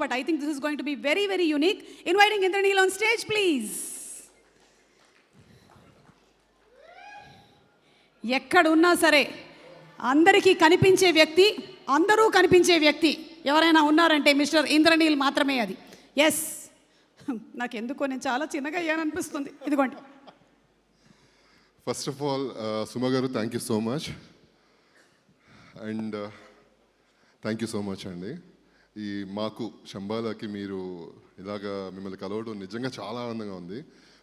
but I think this is going to be very, very unique. Inviting Indraneel on stage, please. ఎక్కడున్నా సరే అందరికీ కనిపించే వ్యక్తి, అందరూ కనిపించే వ్యక్తి ఎవరైనా ఉన్నారంటే మిస్టర్ ఇంద్రనీల్ మాత్రమే. అది ఎస్, నాకు ఎందుకో నేను చాలా చిన్నగా అయ్యాననిపిస్తుంది. ఇదిగోండి. ఫస్ట్ ఆఫ్ ఆల్ సుమ గారు, thank you so much. And thank you so much అండి. ఈ మాకు శంబాలకి మీరు ఇలాగా మిమ్మల్ని కలవడం నిజంగా చాలా ఆనందంగా ఉంది.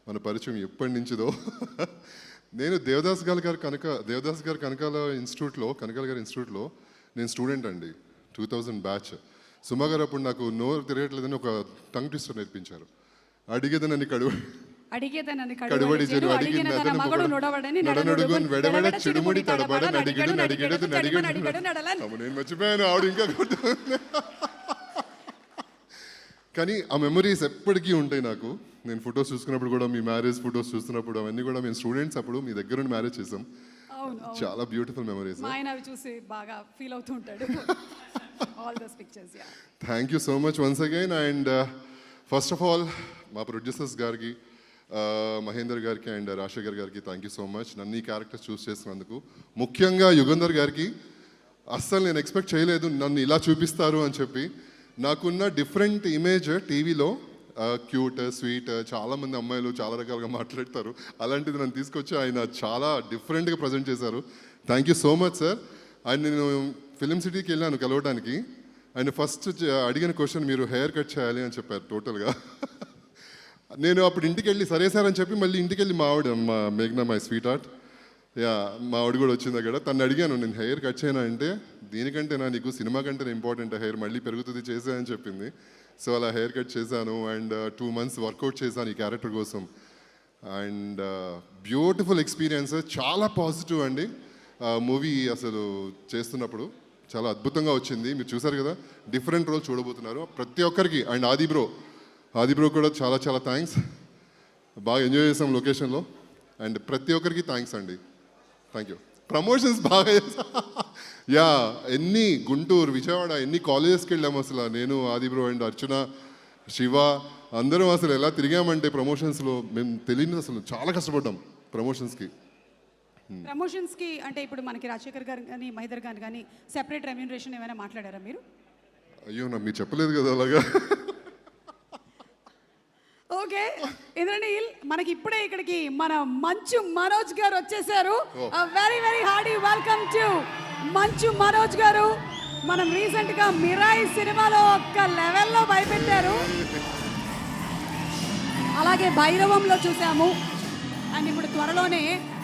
మన పరిచయం ఎప్పటి నుంచిదో. నేను దేవదాస్ గారి కనకాల ఇన్స్టిట్యూట్లో నేను స్టూడెంట్ అండి. 2000 బ్యాచ్. సుమ గారు అప్పుడు నాకు నోరు తిరగట్లేదని ఒక టంగ్ ట్విస్టర్ నేర్పించారు. అడిగేదనని కడువడి చెరు అడిగిన వెడవెడ చిడుముడి తడబడ నడిగెడు నేను మర్చిపోయాను. ఆవిడ ఇంకా కానీ ఆ మెమరీస్ ఎప్పటికీ ఉంటాయి నాకు. నేను ఫొటోస్ చూసుకున్నప్పుడు కూడా, మీ మ్యారేజ్ ఫొటోస్ చూస్తున్నప్పుడు, అవన్నీ కూడా మేము స్టూడెంట్స్ అప్పుడు మీ దగ్గర నుండి మ్యారేజ్ చేసాం. చాలా బ్యూటిఫుల్ మెమరీస్. చూసి బాగా ఫీల్ అవుతూ ఉంటాడు. All those pictures. Yeah, thank you so much once again. And first of all మా ప్రొడ్యూసర్స్ గారికి, మహేందర్ గారికి అండ్ రాజశేఖర్ గారికి థ్యాంక్ యూ సో మచ్ నన్ను ఈ క్యారెక్టర్స్ చూస్ చేసినందుకు. ముఖ్యంగా యుగంధర్ గారికి అస్సలు నేను ఎక్స్పెక్ట్ చేయలేదు నన్ను ఇలా చూపిస్తారు అని చెప్పి. నాకున్న డిఫరెంట్ ఇమేజ్ టీవీలో క్యూట్, స్వీట్, చాలామంది అమ్మాయిలు చాలా రకాలుగా మాట్లాడతారు. అలాంటిది నన్ను తీసుకొచ్చి ఆయన చాలా డిఫరెంట్గా ప్రజెంట్ చేశారు. Thank you so much sir. And నేను ఫిలిం సిటీకి వెళ్ళాను కలవడానికి. ఆయన ఫస్ట్ అడిగిన క్వశ్చన్, మీరు హెయిర్ కట్ చేయాలి అని చెప్పారు టోటల్గా. నేను అప్పుడు ఇంటికి వెళ్ళి సరే సార్ అని చెప్పి మళ్ళీ ఇంటికి వెళ్ళి మా ఆవిడ, మా మేఘ్నా, మై స్వీట్ హార్ట్, మా ఆవిడ కూడా వచ్చింది అక్కడ. తను అడిగాను, నేను హెయిర్ కట్ చేయనా అంటే, దీనికంటే నీకు సినిమా కంటే ఇంపార్టెంట్ హెయిర్, మళ్ళీ పెరుగుతుంది చేసా అని చెప్పింది. సో అలా హెయిర్ కట్ చేశాను. అండ్ 2 months వర్కౌట్ చేశాను ఈ క్యారెక్టర్ కోసం. అండ్ బ్యూటిఫుల్ ఎక్స్పీరియన్స్, చాలా పాజిటివ్ అండి. మూవీ అసలు చేస్తున్నప్పుడు చాలా అద్భుతంగా వచ్చింది. మీరు చూసారు కదా, డిఫరెంట్ రోల్ చూడబోతున్నారు ప్రతి ఒక్కరికి. అండ్ ఆది బ్రో కూడా చాలా చాలా థ్యాంక్స్. బాగా ఎంజాయ్ చేసాం లొకేషన్లో. అండ్ ప్రతి ఒక్కరికి థ్యాంక్స్ అండి. Thank you. ప్రమోషన్స్ బాగా చేసా. యా, ఎన్ని గుంటూరు, విజయవాడ, ఎన్ని కాలేజెస్కి వెళ్ళాము అసలు నేను, ఆది బ్రో అండ్ అర్చన, శివ అందరం అసలు ఎలా తిరిగామంటే ప్రమోషన్స్లో. మేము తెలియదు అసలు, చాలా కష్టపడ్డాం ప్రమోషన్స్కి. అంటే ఇప్పుడు మనకి రాజశేఖర్ గారు కానీ మహేందర్ గారు కానీ సెపరేట్ రెమ్యూనరేషన్ ఏమైనా మాట్లాడారా మీరు? అయ్యో, నాకు మీరు చెప్పలేదు కదా అలాగా. ఓకే ఇంద్రనీల్, మనకి ఇప్పుడే ఇక్కడికి మన మంచు మనోజ్ గారు వచ్చేసారు. Very very Hardy welcome to Manchu Manoj గారు. మనం రీసెంట్ గా మిరాయి సినిమాలో ఒక్క లెవెల్లో భయపెట్టారు, అలాగే భైరవంలో చూసాము. అండ్ ఇప్పుడు త్వరలోనే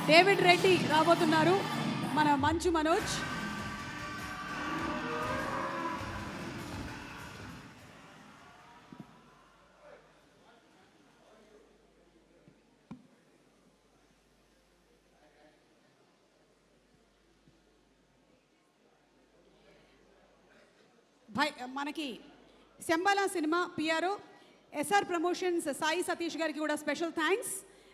డేవిడ్ రెడ్డి రాబోతున్నారు మన మంచు మనోజ్. మనకి శంబాలా సినిమా PRO SR promotions Sai Satish గారికి కూడా special thanks.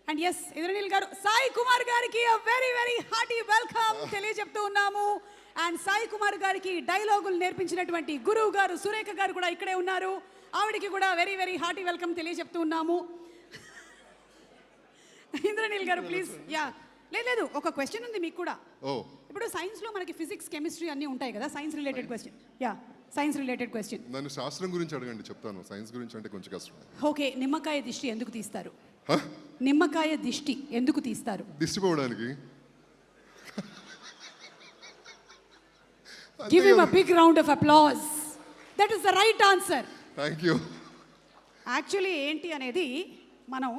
And S Indraneel గారు, సాయి కుమార్ గారికి వెరీ వెరీ హార్టీ వెల్కమ్ తెలియజెప్తూ ఉన్నాము. అండ్ సాయి కుమార్ గారికి డైలాగులు నేర్పించినటువంటి గురువు గారు సురేఖ గారు కూడా ఇక్కడే ఉన్నారు. ఆవిడికి కూడా వెరీ వెరీ హార్టీ వెల్కమ్ తెలియజెప్తూ ఉన్నాము. ఇంద్రనీల్ గారు ప్లీజ్. యా, లేదు ఒక క్వశ్చన్ ఉంది మీకు కూడా. ఇప్పుడు సైన్స్లో మనకి ఫిజిక్స్, కెమిస్ట్రీ అన్నీ ఉంటాయి కదా, science related question. Yeah, science related question. నన్ను శాస్త్రం గురించి అడగండి, చెప్తాను. సైన్స్ గురించి అంటే కొంచెం కష్టం. ఓకే, నిమ్మకాయ దిష్టి ఎందుకు తీస్తారు? నిమ్మకాయ దిష్టి ఎందుకు తీస్తారు? దిష్టి పోవడానికి. Give him a big round of applause. That is the right answer. Thank you. Actually ఏంటి అనేది మనం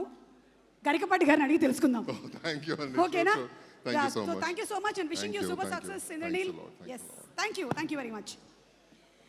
గరికపాటి గారిని అడిగి తెలుసుకుందాం. Thank you. ఓకేనా? Thank you so much. Thank you so much and wishing you super success, Indraneel. Yes, thank you very much.